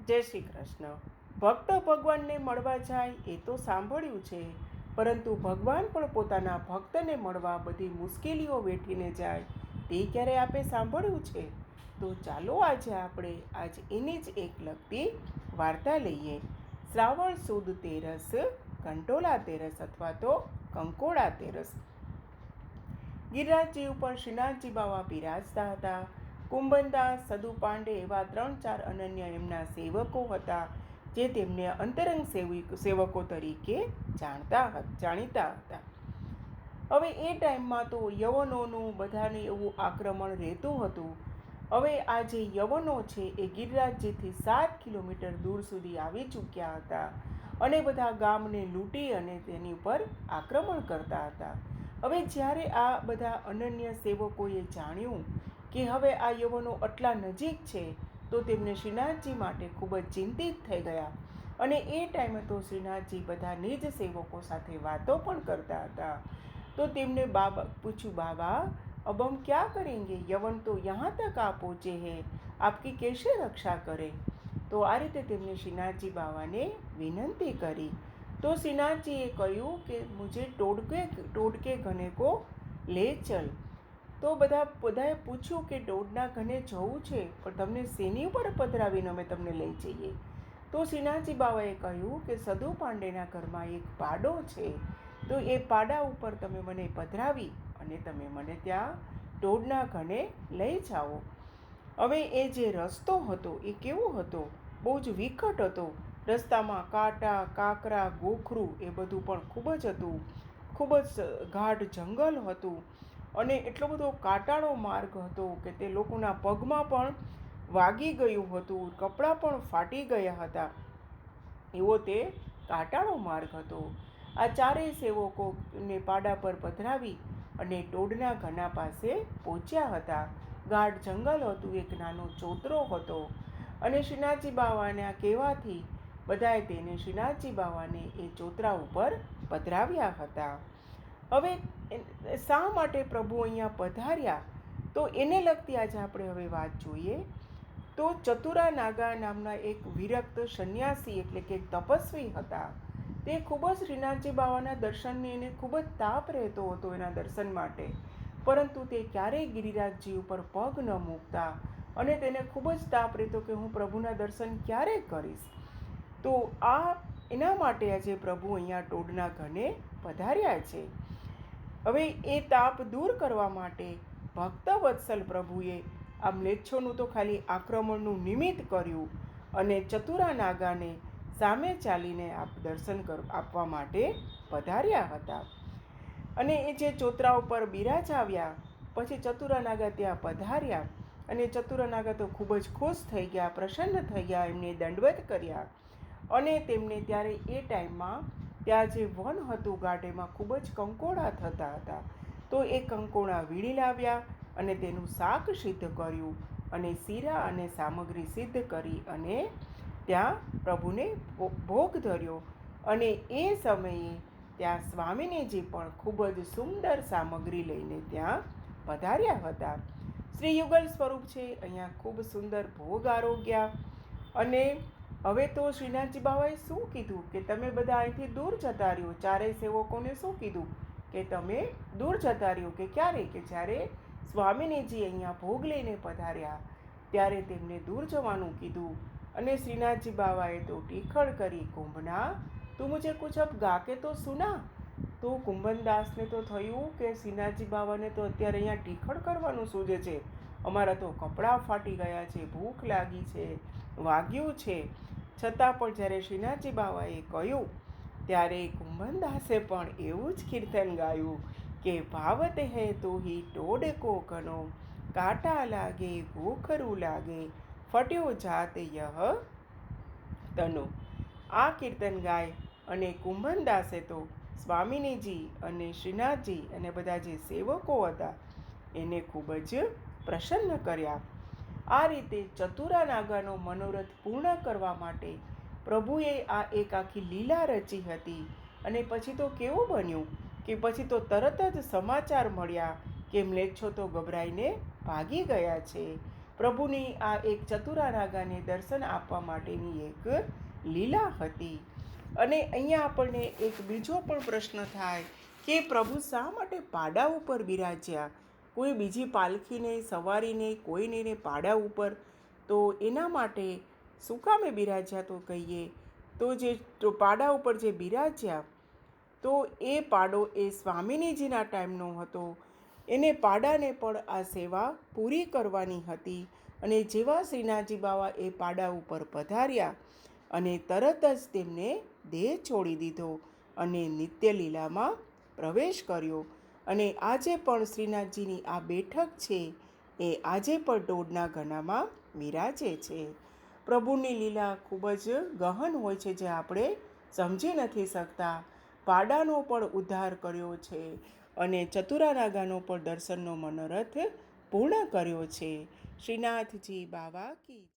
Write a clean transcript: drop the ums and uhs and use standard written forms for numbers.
જય શ્રી કૃષ્ણ. ભક્ત ભગવાનને મળવા જાય એ તો સાંભળ્યું છે, પરંતુ ભગવાન પણ પોતાના ભક્તને મળવા બધી મુશ્કેલીઓ વેઠીને જાય તે ક્યારે આપે સાંભળ્યું છે? તો ચાલો આજે એની જ એક લગતી વાર્તા લઈએ. શ્રાવણ સુદ તેરસ, કંટોલા તેરસ અથવા તો કંકોડા તેરસ. ગિરિરાજજી ઉપર શ્રીનાથજી બાવા બિરાજતા હતા. કુંભનદાસ, સદુ પાંડે એવા 3-4 અનન્ય એમના સેવકો હતા, જે તેમને અંતરંગ સેવકો તરીકે જાણીતા હતા. હવે એ ટાઈમમાં તો યવનોનું બધાને એવું આક્રમણ રહેતું હતું. હવે આ જે યવનો છે એ ગિરિરાજજીથી 7 કિલોમીટર દૂર સુધી આવી ચૂક્યા હતા અને બધા ગામને લૂંટી અને તેની ઉપર આક્રમણ કરતા હતા. હવે જ્યારે આ બધા અનન્ય સેવકોએ જાણ્યું કે હવે આ યવનો આટલા નજીક છે, તો તેમને શ્રીનાથજી માટે ખૂબ જ ચિંતિત થઈ ગયા. અને એ ટાઈમે તો શ્રીનાથજી બધા નિજ સેવકો સાથે વાતો પણ કરતા હતા. તો તેમને પૂછ્યું, બાબા अब हम क्या करेंगे, यवन तो यहाँ तक आ पहुँचे हैं, आपकी कैसे रक्षा करें? તો આ રીતે તેમને શ્રીનાથજી બાવાને વિનંતી કરી. તો શ્રીનાથજીએ કહ્યું કે મુझे टोडके घने को ले चल. તો બધાએ પૂછ્યું કે ટોડના ઘને જવું છે, પણ તમને શેની ઉપર પધરાવીને અમે તમને લઈ જઈએ? તો શ્રીનાથજી બાવાએ કહ્યું કે સદુ પાંડેના ઘરમાં એક પાડો છે, તો એ પાડા ઉપર તમે મને પધરાવી અને તમે મને ત્યાં ટોડના ઘને લઈ જાઓ. હવે એ જે રસ્તો હતો એ કેવો હતો? બહુ જ વિકટ હતો. રસ્તામાં કાંટા, કાંકરા, ગોખરું એ બધું પણ ખૂબ જ હતું. ખૂબ જ ગાઢ જંગલ હતું અને એટલો બધો કાંટાળો માર્ગ હતો કે તે લોકોના પગમાં પણ વાગી ગયું હતું, કપડાં પણ ફાટી ગયા હતા, એવો તે કાંટાળો માર્ગ હતો. આ ચારેય સેવકોને પાડા પર પધરાવી અને ટોડના ઘના પાસે પહોંચ્યા હતા. ગાઢ જંગલ હતું, એક નાનો ચોતરો હતો અને શ્રીનાથજી બાવાના કહેવાથી બધાએ તેને શ્રીનાથજી બાવાને એ ચોતરા ઉપર પધરાવ્યા હતા. હવે શા માટે પ્રભુ અહીંયા પધાર્યા, તો એને લગતી આજે આપણે હવે વાત જોઈએ. તો ચતુરા નાગા નામના એક વિરક્ત સંન્યાસી એટલે કે તપસ્વી હતા. તે ખૂબ જ શ્રીનાથજી બાવાના દર્શનને એને ખૂબ જ તાપ રહેતો હતો એના દર્શન માટે, પરંતુ તે ક્યારેય ગિરિરાજજી ઉપર પગ ન મૂકતા અને તેને ખૂબ જ તાપ રહેતો કે હું પ્રભુના દર્શન ક્યારે કરીશ. તો એના માટે આજે પ્રભુ અહીંયા ટોડના ઘને પધાર્યા છે. હવે એ તાપ દૂર કરવા માટે ભક્તવત્સલ પ્રભુએ આ મ્લેચ્છોનું તો ખાલી આક્રમણનું નિમિત્ત કર્યું અને ચતુરા નાગાને સામે ચાલીને દર્શન આપવા માટે પધાર્યા હતા. અને એ જે ચોતરા ઉપર બિરાજાવ્યા પછી ચતુરા નાગા ત્યાં પધાર્યા અને ચતુરા નાગા તો ખૂબ જ ખુશ થઈ ગયા, પ્રસન્ન થઈ ગયા, એમને દંડવત કર્યા. અને તેમને ત્યારે એ ટાઈમમાં ત્યાં જે વન હતું ગાઢેમાં ખૂબ જ કંકોડા થતા હતા, તો એ કંકોડા વીણી લાવ્યા અને તેનું શાક સિદ્ધ કર્યું અને શીરા અને સામગ્રી સિદ્ધ કરી અને ત્યાં પ્રભુને ભોગ ધર્યો. અને એ સમયે ત્યાં સ્વામિનીજી પણ ખૂબ જ સુંદર સામગ્રી લઈને ત્યાં પધાર્યા હતા. શ્રી યુગલ સ્વરૂપ છે, અહીંયા ખૂબ સુંદર ભોગ આરોગ્યા. અને હવે તો શ્રીનાથજી બાવાએ શું કીધું કે તમે બધા અહીંથી દૂર જતા રહ્યો. ચારેય સેવકોને શું કીધું કે તમે દૂર જતા રહ્યો. કે ક્યારે? કે જ્યારે સ્વામિનીજી અહીંયા ભોગ લઈને પધાર્યા ત્યારે તેમને દૂર જવાનું કીધું. અને શ્રીનાથજી બાવાએ તો ટીખળ કરી, કુંભના તું મુझे कुछ अब गा के तो सुना. તો કુંભનદાસને તો થયું કે શ્રીનાથજી બાવાને તો અત્યારે અહીંયા ટીખળ કરવાનું સૂઝે છે, અમારા તો કપડાં ફાટી ગયા છે, ભૂખ લાગી છે, વાગ્યું છે. છતાં પણ જ્યારે શ્રીનાથજી બાવાએ કહ્યું ત્યારે કુંભનદાસે પણ એવું જ કીર્તન ગાયું કે ભાવત હૈ તો હી ટોડકો ઘનો, કાંટા લાગે ગોખરું લાગે, ફટ્યો જાત યહ તનો. આ કીર્તન ગાય અને કુંભનદાસે તો સ્વામિનીજી અને શ્રીનાથજી અને બધા જે સેવકો હતા એને ખૂબ જ પ્રસન્ન કર્યા. આ રીતે ચતુરા નાગાનો મનોરથ પૂર્ણ કરવા માટે પ્રભુએ આ એક આખી લીલા રચી હતી. અને પછી તો કેવું બન્યું કે પછી તો તરત જ સમાચાર મળ્યા કે મ્લેચ્છો તો ગભરાઈને ભાગી ગયા છે. પ્રભુની આ એક ચતુરા નાગાને દર્શન આપવા માટેની એક લીલા હતી. અને અહીંયા આપણને એક બીજો પણ પ્રશ્ન થાય કે પ્રભુ શા માટે પાડા ઉપર બિરાજ્યા? કોઈ બીજી પાલખી નહીં, સવારી નહીં, કોઈ નહીં, પાડા ઉપર. તો એના માટે શું કામે બિરાજ્યા? તો કહીએ તો પાડા ઉપર જે બિરાજ્યા તો એ પાડો એ સ્વામિનીજીના ટાઈમનો હતો. એને પાડાને પણ આ સેવા પૂરી કરવાની હતી. અને જેવા શ્રીનાથજી બાવા એ પાડા ઉપર પધાર્યા અને તરત જ તેમને દેહ છોડી દીધો અને નિત્યલીલામાં પ્રવેશ કર્યો. અને આજે પણ શ્રીનાથજીની આ બેઠક છે એ આજે પણ ટોડના ઘનામાં વિરાજે છે. પ્રભુની લીલા ખૂબ જ ગહન હોય છે, જે આપણે સમજી નથી શકતા. પાડાનો પણ ઉદ્ધાર કર્યો છે અને ચતુરાનાગાનો પણ દર્શનનો મનોરથ પૂર્ણ કર્યો છે. શ્રીનાથજી બાવા કી